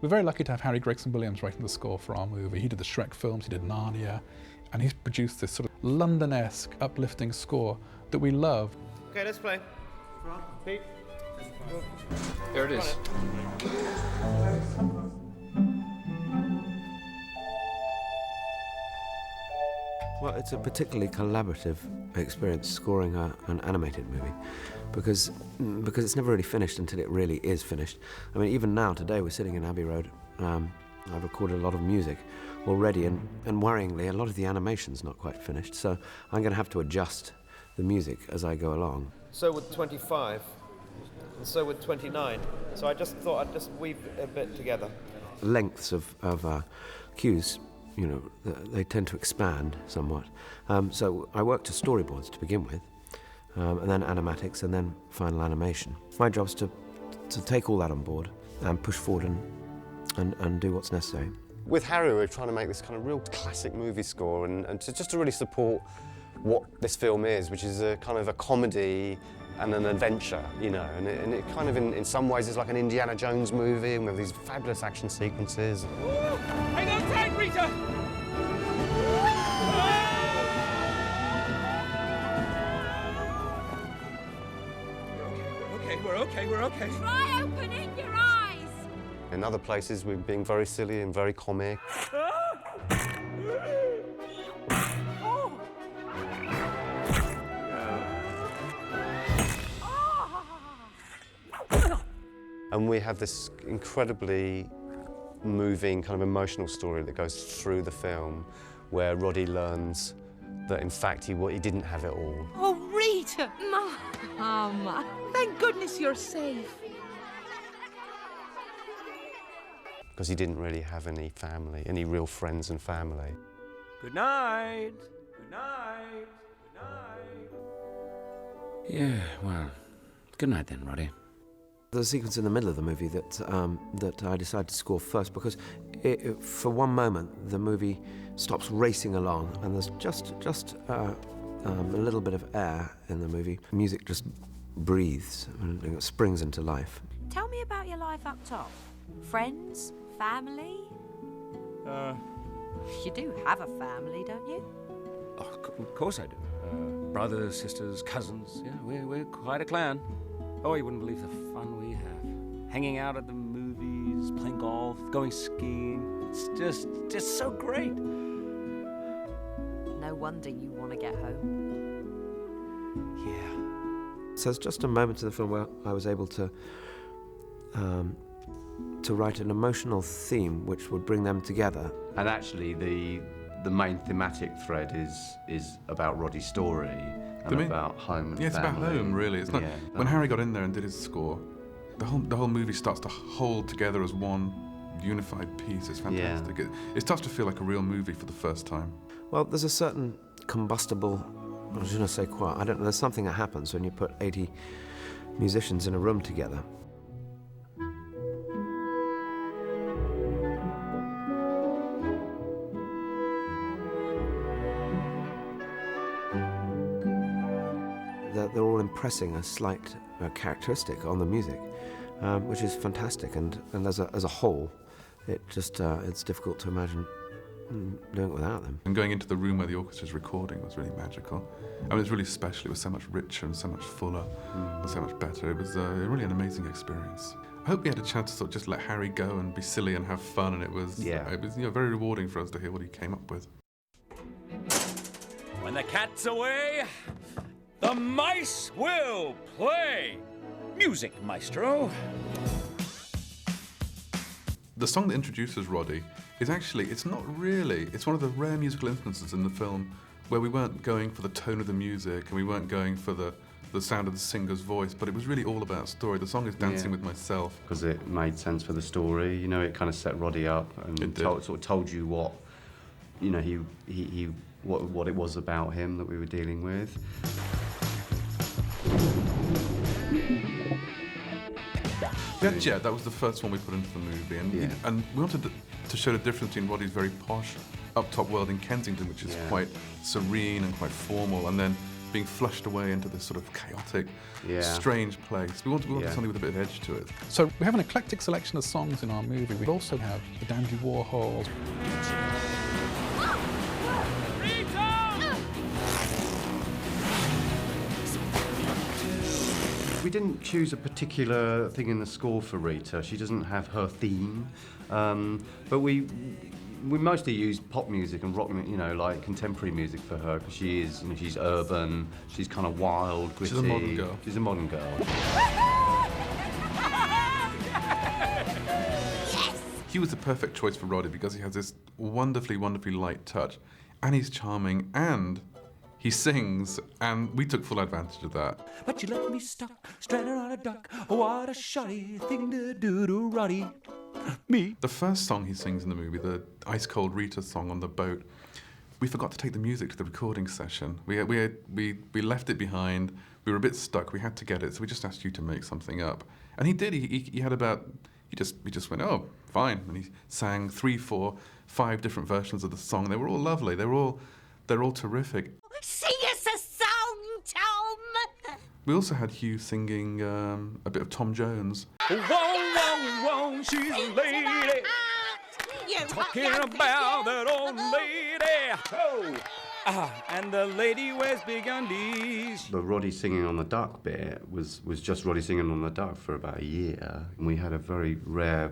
We're very lucky to have Harry Gregson Williams writing the score for our movie. He did the Shrek films, he did Narnia, and he's produced this sort of London-esque, uplifting score that we love. Okay, let's play. Pete. There it is. Well, it's a particularly collaborative experience scoring an animated movie because it's never really finished until it really is finished. I mean, even now, today, we're sitting in Abbey Road. I've recorded a lot of music already, and worryingly, a lot of the animation's not quite finished, so I'm going to have to adjust the music as I go along. So would 25, and so would 29. So I just thought I'd just weave a bit together. Lengths of cues, you know, they tend to expand somewhat. So I work to storyboards to begin with, and then animatics, and then final animation. My job's to take all that on board and push forward and do what's necessary. With Harry, we're trying to make this kind of real classic movie score and just to really support what this film is, which is a kind of a comedy and an adventure, you know, and it kind of in some ways is like an Indiana Jones movie, and we have these fabulous action sequences. Hang on tight, Rita! We're okay. Try opening your eyes! In other places, we're being very silly and very comic. And we have this incredibly moving, kind of emotional story that goes through the film, where Roddy learns that, in fact, he didn't have it all. Oh, Rita! Mom! Thank goodness you're safe. Because he didn't really have any family, any real friends and family. Good night. Good night. Good night. Yeah, well, good night then, Roddy. There's a sequence in the middle of the movie that I decided to score first because for one moment the movie stops racing along and there's just a little bit of air in the movie. Music just breathes and it springs into life. Tell me about your life up top. Friends? Family? You do have a family, don't you? Oh, of course I do. Brothers, sisters, cousins. Yeah, we're quite a clan. Oh, you wouldn't believe the fun we have. Hanging out at the movies, playing golf, going skiing. It's just so great. No wonder you want to get home. Yeah. So there's just a moment in the film where I was able to write an emotional theme which would bring them together. And actually, the main thematic thread is about Roddy's story. And about home and it's family. about home, really. It's not, when Harry got in there and did his score, the whole movie starts to hold together as one unified piece. It's fantastic. Yeah. It starts to feel like a real movie for the first time. Well, there's a certain combustible, je ne sais quoi, I don't know, there's something that happens when you put 80 musicians in a room together. They're all impressing a slight characteristic on the music, which is fantastic. And as a whole, it's difficult to imagine doing it without them. And going into the room where the orchestra's recording was really magical. I mean, it was really special. It was so much richer and so much fuller, and so much better. It was really an amazing experience. I hope we had a chance to sort of just let Harry go and be silly and have fun, and it was very rewarding for us to hear what he came up with. When the cat's away, the mice will play. Music, maestro. The song that introduces Roddy is actually, it's one of the rare musical instances in the film where we weren't going for the tone of the music and we weren't going for the sound of the singer's voice, but it was really all about story. The song is Dancing with Myself. Because it made sense for the story, you know, it kind of set Roddy up and sort of told you what, you know, what it was about him that we were dealing with. Yeah, that was the first one we put into the movie, and we wanted to show the difference between Roddy's very posh, up-top world in Kensington, which is quite serene and quite formal, and then being flushed away into this sort of chaotic, Yeah. strange place. We wanted something with a bit of edge to it. So we have an eclectic selection of songs in our movie. We also have the Dandy Warhols. We didn't choose a particular thing in the score for Rita. She doesn't have her theme, but we mostly use pop music and rock, like contemporary music for her, because she is, she's urban, she's kind of wild, gritty. She's a modern girl. She's a modern girl. He was the perfect choice for Roddy because he has this wonderfully, wonderfully light touch, and he's charming, and he sings, and we took full advantage of that. But you let me stuck, stranded on a duck. What a shoddy thing to do to Roddy. Me. The first song he sings in the movie, the Ice Cold Rita song on the boat, we forgot to take the music to the recording session. We left it behind. We were a bit stuck. We had to get it, so we just asked you to make something up, and he did. He had about. We just went, oh, fine, and he sang 3, 4, 5 different versions of the song. They were all lovely. They're all terrific. Sing us a song, Tom! We also had Hugh singing a bit of Tom Jones. Whoa, whoa, whoa, she's a lady. Talking about that old lady. Oh. And the lady wears big undies. The Roddy singing on the duck bit was just Roddy singing on the duck for about a year. And we had a very rare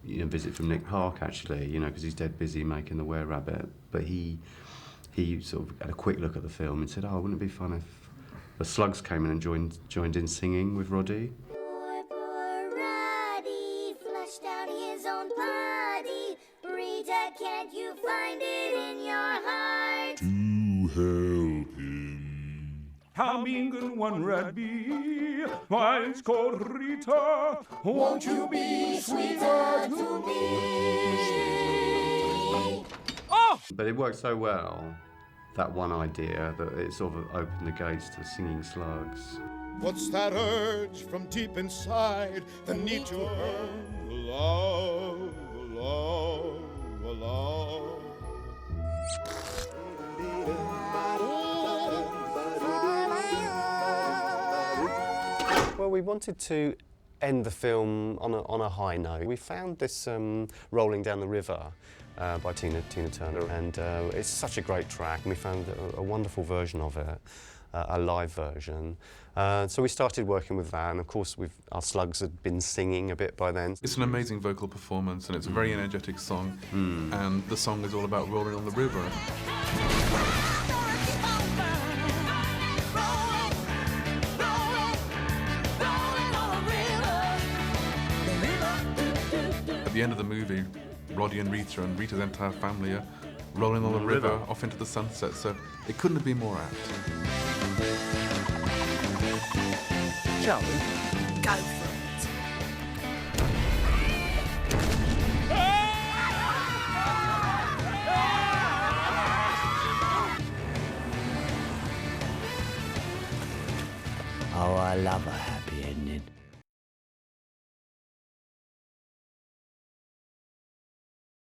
visit from Nick Park, actually, because he's dead busy making the Were-Rabbit. But he sort of had a quick look at the film and said, oh, wouldn't it be fun if the Slugs came in and joined in singing with Roddy? Poor Roddy flushed out his own body. Rita, can't you find it in your heart to help him? How mean can one rat be? Why, it's called Rita. Won't you be sweeter to me? Oh! But it worked so well, that one idea, that it sort of opened the gates to singing Slugs. What's that urge from deep inside? The need to earn love, love, love. Well, we wanted to end the film on a high note. We found this Rolling Down the River by Tina Turner, and it's such a great track, and we found a wonderful version of it, a live version. So we started working with that, and of course our Slugs had been singing a bit by then. It's an amazing vocal performance, and it's a very energetic song, and the song is all about rolling on the river. At the end of the movie, Roddy and Rita's entire family are rolling on the river off into the sunset, so it couldn't have been more apt. Shall we? Go for it. Oh, I love her.